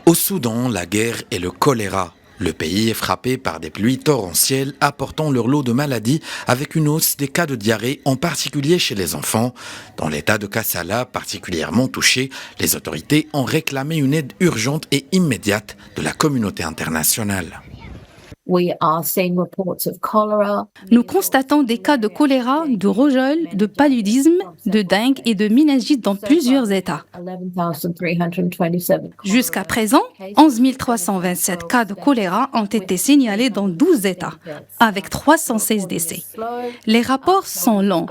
Au Soudan, la guerre et le choléra. Le pays est frappé par des pluies torrentielles apportant leur lot de maladies avec une hausse des cas de diarrhée, en particulier chez les enfants. Dans l'état de Kassala, particulièrement touché, les autorités ont réclamé une aide urgente et immédiate de la communauté internationale. Nous constatons des cas de choléra, de rougeole, de paludisme, de dengue et de méningite dans plusieurs États. Jusqu'à présent, 11 327 cas de choléra ont été signalés dans 12 États, avec 316 décès. Les rapports sont longs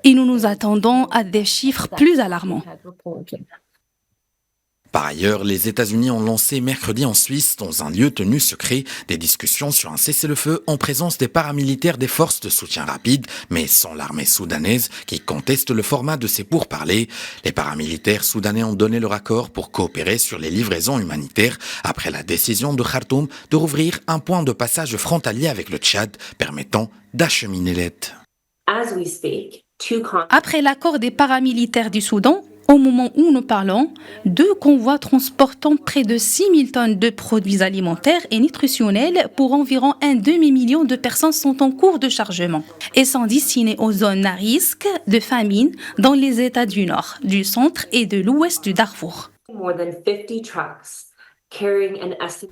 et nous nous attendons à des chiffres plus alarmants. Par ailleurs, les États-Unis ont lancé mercredi en Suisse, dans un lieu tenu secret, des discussions sur un cessez-le-feu en présence des paramilitaires des forces de soutien rapide, mais sans l'armée soudanaise qui conteste le format de ces pourparlers. Les paramilitaires soudanais ont donné leur accord pour coopérer sur les livraisons humanitaires après la décision de Khartoum de rouvrir un point de passage frontalier avec le Tchad permettant d'acheminer l'aide. Après l'accord des paramilitaires du Soudan, au moment où nous parlons, 2 convois transportant près de 6 000 tonnes de produits alimentaires et nutritionnels pour environ un demi-million de personnes sont en cours de chargement et sont destinés aux zones à risque de famine dans les États du Nord, du Centre et de l'Ouest du Darfour.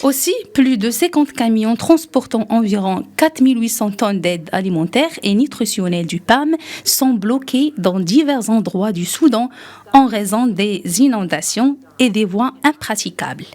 Aussi, plus de 50 camions transportant environ 4 800 tonnes d'aide alimentaire et nutritionnelle du PAM sont bloqués dans divers endroits du Soudan en raison des inondations et des voies impraticables.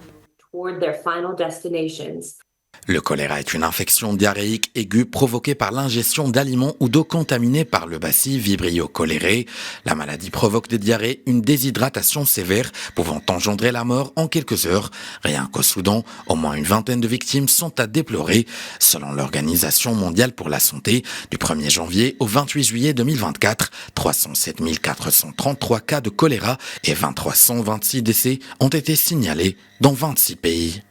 Le choléra est une infection diarrhéique aiguë provoquée par l'ingestion d'aliments ou d'eau contaminée par le bacille Vibrio cholerae. La maladie provoque des diarrhées, une déshydratation sévère pouvant engendrer la mort en quelques heures. Rien qu'au Soudan, au moins une vingtaine de victimes sont à déplorer. Selon l'Organisation mondiale pour la santé, du 1er janvier au 28 juillet 2024, 307 433 cas de choléra et 2326 décès ont été signalés dans 26 pays.